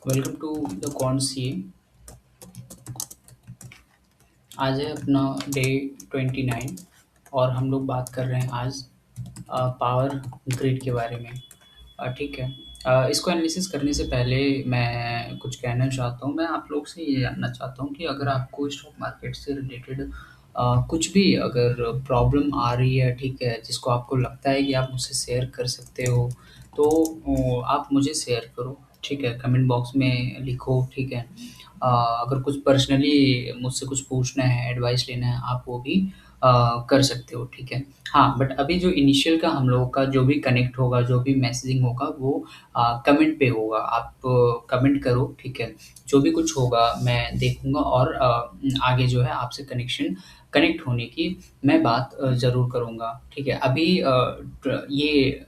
Welcome to the cone सी। आज है अपना डे 29 और हम लोग बात कर रहे हैं आज पावर ग्रिड के बारे में। ठीक है। इसको एनालिसिस करने से पहले मैं कुछ कहना चाहता हूँ। मैं आप लोग से ये जानना चाहता हूँ कि अगर आपको स्टॉक मार्केट से रिलेटेड कुछ भी अगर प्रॉब्लम आ रही है, ठीक है, जिसको आपको लगता है कि आप मुझसे शेयर कर सकते हो, तो आप मुझे शेयर करो, ठीक है, कमेंट बॉक्स में लिखो, ठीक है। अगर कुछ पर्सनली मुझसे कुछ पूछना है, एडवाइस लेना है, आप वो भी कर सकते हो, ठीक है। हाँ, बट अभी जो इनिशियल का हम लोगों का जो भी कनेक्ट होगा, जो भी मैसेजिंग होगा वो कमेंट पे होगा। आप कमेंट करो, ठीक है। जो भी कुछ होगा मैं देखूँगा और आगे जो है आपसे कनेक्ट होने की मैं बात ज़रूर करूँगा, ठीक है। अभी ये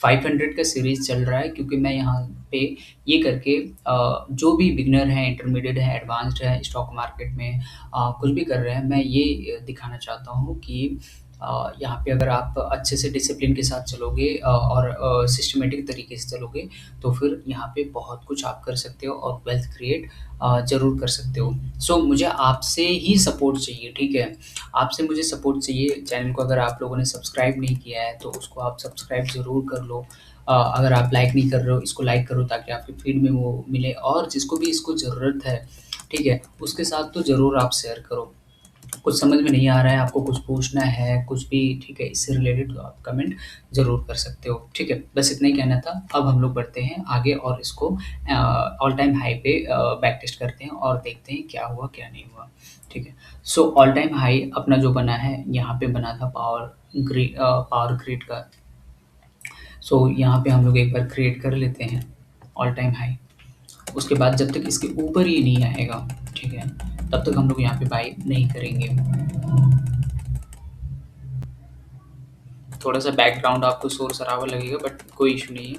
500 का सीरीज़ चल रहा है क्योंकि मैं यहाँ पे ये करके जो भी बिगिनर हैं, इंटरमीडिएट है, एडवांस्ड है, स्टॉक मार्केट में कुछ भी कर रहे हैं, मैं ये दिखाना चाहता हूँ कि यहाँ पे अगर आप अच्छे से डिसिप्लिन के साथ चलोगे और सिस्टमैटिक तरीके से चलोगे, तो फिर यहाँ पे बहुत कुछ आप कर सकते हो और वेल्थ क्रिएट ज़रूर कर सकते हो। सो मुझे आपसे ही सपोर्ट चाहिए, ठीक है? आपसे मुझे सपोर्ट चाहिए। चैनल को अगर आप लोगों ने सब्सक्राइब नहीं किया है, तो उसको आप सब्सक्राइब ज़रूर कर लो। अगर आप लाइक नहीं कर रहे हो, इसको लाइक करो ताकि आपके फीड में वो मिले और जिसको भी इसको ज़रूरत है, ठीक है, उसके साथ तो ज़रूर आप शेयर करो। कुछ समझ में नहीं आ रहा है, आपको कुछ पूछना है, कुछ भी, ठीक है, इससे रिलेटेड तो आप कमेंट ज़रूर कर सकते हो, ठीक है। बस इतना ही कहना था। अब हम लोग बढ़ते हैं आगे और इसको ऑल टाइम हाई पे बैक टेस्ट करते हैं और देखते हैं क्या हुआ, क्या नहीं हुआ, ठीक है। सो ऑल टाइम हाई अपना जो बना है, यहाँ पे बना था पावर ग्रिड का। सो यहाँ पे हम लोग एक बार क्रिएट कर लेते हैं ऑल टाइम हाई। उसके बाद जब तक इसके ऊपर ही नहीं आएगा, ठीक है, तब तक हम लोग यहाँ पे बाय नहीं करेंगे। थोड़ा सा बैकग्राउंड आपको शोर-शराबा लगेगा बट कोई इश्यू नहीं है।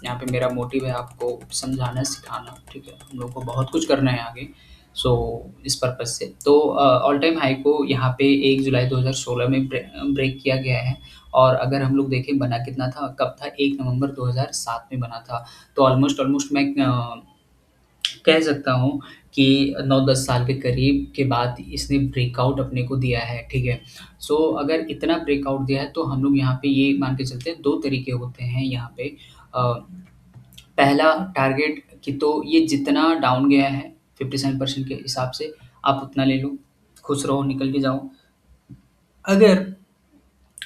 यहाँ पे मेरा मोटिव है आपको समझाना, सिखाना, ठीक है? हम लोग को बहुत कुछ करना है आगे, सो इस पर्पज़ से। तो ऑल टाइम हाई को यहाँ पे 1 जुलाई 2016 में ब्रेक किया गया है और अगर हम लोग देखें बना कितना था, कब था? 1 नवंबर 2007 में बना था। तो ऑलमोस्ट मैं कह सकता हूँ कि 9-10 साल के करीब के बाद इसने ब्रेकआउट अपने को दिया है, ठीक है? सो अगर इतना ब्रेकआउट दिया है तो हम लोग यहाँ पे ये मान के चलते हैं 2 तरीके होते हैं यहाँ पे। पहला टारगेट कि तो ये जितना डाउन गया है 57% के हिसाब से आप उतना ले लो, खुश रहो, निकल के जाओ। अगर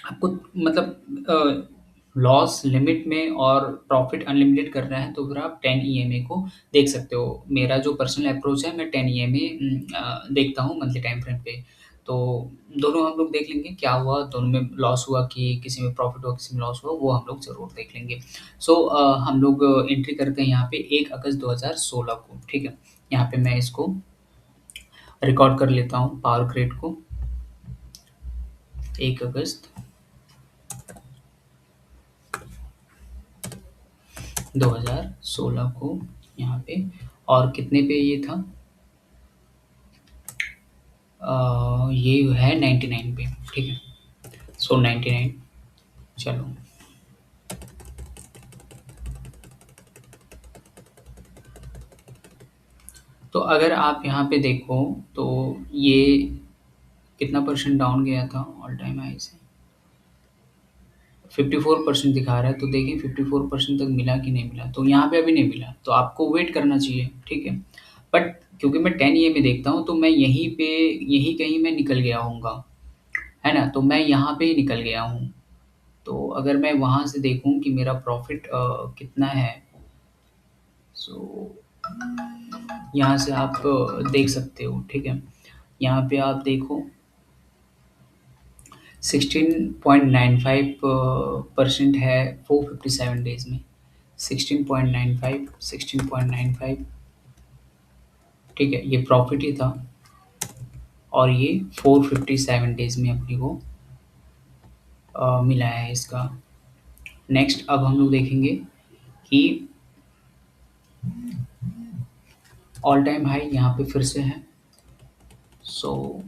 आपको मतलब लॉस लिमिट में और प्रॉफ़िट अनलिमिटेड करना है तो फिर आप 10 ईएमए को देख सकते हो। मेरा जो पर्सनल अप्रोच है मैं 10 ईएमए देखता हूँ मंथली टाइम फ्रेम पे। तो दोनों हम लोग देख लेंगे क्या हुआ, दोनों में लॉस हुआ कि किसी में प्रॉफ़िट हुआ, किसी में लॉस हुआ, वो हम लोग ज़रूर देख लेंगे। सो हम लोग एंट्री करते हैं यहाँ पे 1 अगस्त 2016 को, ठीक है? यहाँ पे मैं इसको रिकॉर्ड कर लेता हूँ पावर ग्रिड को, 1 अगस्त 2016 को यहाँ पे और कितने पे ये था? ये है 99 पे, ठीक है। सो 99 चलो। तो अगर आप यहाँ पे देखो तो ये कितना परसेंट डाउन गया था ऑल टाइम हाई से? 54% दिखा रहा है, तो देखिए 54% तक मिला कि नहीं मिला? तो यहाँ पे अभी नहीं मिला, तो आपको वेट करना चाहिए, ठीक है। बट क्योंकि मैं 10 ईए में देखता हूँ तो मैं यहीं कहीं मैं निकल गया होऊँगा, है ना? तो मैं यहाँ पे ही निकल गया हूँ। तो अगर मैं वहाँ से देखूँ कि मेरा प्रॉफ़िट कितना है, सो यहाँ से आप देख सकते हो, ठीक है? यहाँ पे आप देखो 16.95% है 457 डेज़ में। 16.95, 16.95, ठीक है? ये प्रॉफ़िट ही था और ये 457 डेज़ में अपने को मिला है इसका। नेक्स्ट अब हम लोग देखेंगे कि ऑल टाइम हाई यहाँ पे फिर से है। सो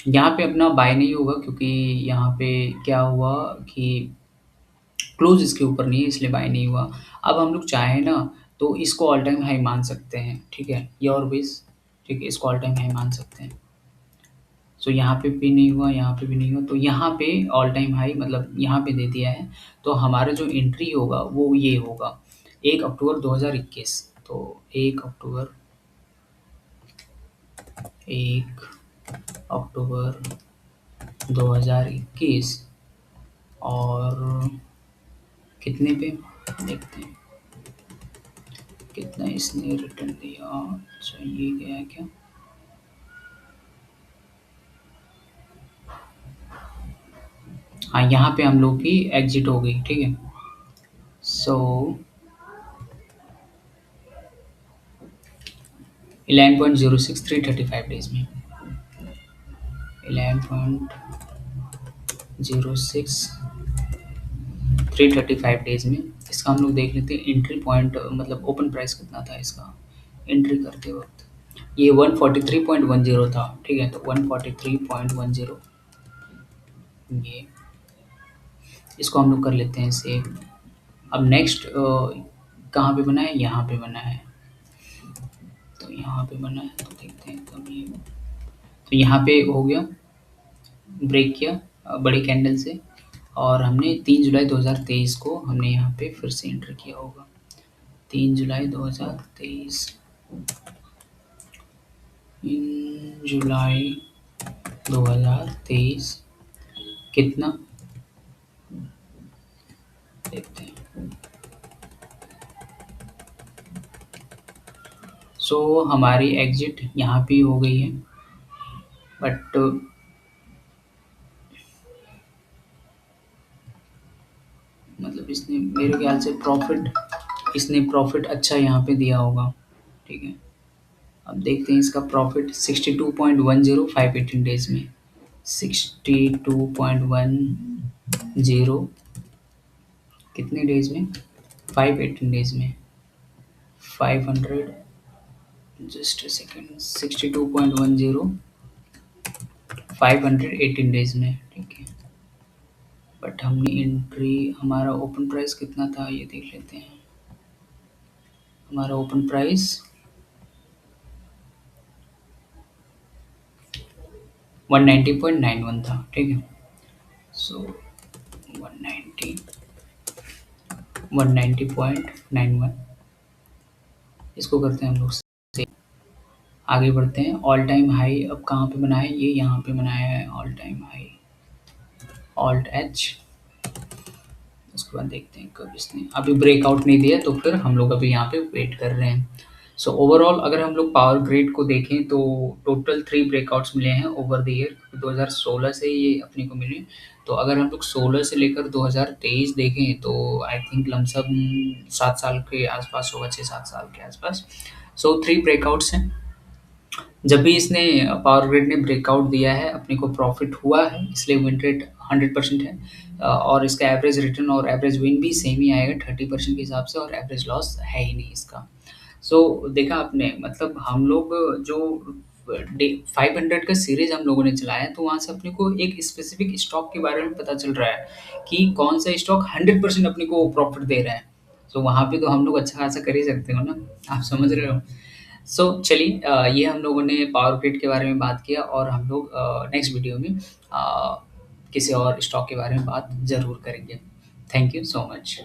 यहाँ पे अपना बाय नहीं होगा क्योंकि यहाँ पे क्या हुआ कि क्लोज़ इसके ऊपर नहीं है इसलिए बाय नहीं हुआ। अब हम लोग चाहें ना तो इसको ऑल टाइम हाई मान सकते हैं, ठीक है? योर विश, ठीक है? इसको ऑल टाइम हाई मान सकते हैं। सो यहाँ पे भी नहीं हुआ, यहाँ पे भी नहीं हुआ, तो यहाँ पे ऑल टाइम हाई मतलब यहाँ पे दे दिया है, तो हमारा जो एंट्री होगा वो ये होगा 1 अक्टूबर 2021। तो 1 अक्टूबर 1 अक्टूबर 2021 और कितने पे देखते हैं, कितना इसने रिटर्न दिया। अच्छा ये गया क्या? हाँ, यहाँ पे हम लोग की एग्ज़िट हो गई, ठीक है? सो 11.06 335 डेज़ में 11.06 335 डेज़ में इसका हम लोग देख लेते हैं एंट्री पॉइंट मतलब ओपन प्राइस कितना था इसका एंट्री करते वक़्त। ये 143.10 था, ठीक है? तो 143.10 ये इसको हम लोग कर लेते हैं सेव। अब नेक्स्ट कहाँ पे बना है? यहाँ पे बना है। तो यहाँ पे बना है तो देखते हैं कब ये तो यहाँ पे हो गया, ब्रेक किया बड़ी कैंडल से और हमने 3 जुलाई 2023 को हमने यहाँ पे फिर से एंटर किया होगा। 3 जुलाई 2023 इन जुलाई 2023 कितना देखते हैं। सो हमारी एग्ज़िट यहाँ पे हो गई है बट मतलब इसने मेरे ख्याल से प्रॉफ़िट अच्छा यहाँ पे दिया होगा, ठीक है? अब देखते हैं इसका प्रॉफ़िट 62.10 518 डेज़ में 62.10 कितने डेज़ में? 518 डेज़ में 500 जस्ट अ सेकंड 62.10 518 डेज़ में, ठीक है? बट हमने एंट्री हमारा ओपन प्राइस कितना था ये देख लेते हैं। हमारा ओपन प्राइस 190.91 था, ठीक है? सो 190 190.91 इसको करते हैं हम लोग से आगे बढ़ते हैं। ऑल टाइम हाई अब कहाँ पे बनाया है? ये यहाँ पे बनाया है all time high, alt H. उसके बाद देखते हैं कब इसने अभी ब्रेकआउट नहीं दिया तो फिर हम लोग अभी यहाँ पे वेट कर रहे हैं। सो ओवरऑल अगर हम लोग पावर ग्रिड को देखें तो टोटल 3 ब्रेकआउट्स मिले हैं ओवर द ईयर 2016 से ये अपने को मिले। तो अगर हम लोग 16 से लेकर 2023 देखें तो आई थिंक लमसम 7 साल के आसपास होगा, 6-7 साल के आसपास। सो 3 ब्रेकआउट्स हैं। जब भी इसने पावर ग्रिड ने ब्रेकआउट दिया है अपने को प्रॉफिट हुआ है इसलिए विन रेट 100% है और इसका एवरेज रिटर्न और एवरेज विन भी सेम ही आएगा 30% के हिसाब से और एवरेज लॉस है ही नहीं इसका। सो देखा आपने मतलब हम लोग जो डे 500 का सीरीज हम लोगों ने चलाया तो वहाँ से अपने को एक स्पेसिफिक स्टॉक के बारे में पता चल रहा है कि कौन सा स्टॉक 100% अपने को प्रॉफिट दे रहा है। तो वहाँ पे तो हम लोग अच्छा खासा कर ही सकते हो ना, आप समझ रहे हो। सो चलिए ये हम लोगों ने पावर ग्रिड के बारे में बात किया और हम लोग नेक्स्ट वीडियो में किसी और स्टॉक के बारे में बात ज़रूर करेंगे। Thank you so much.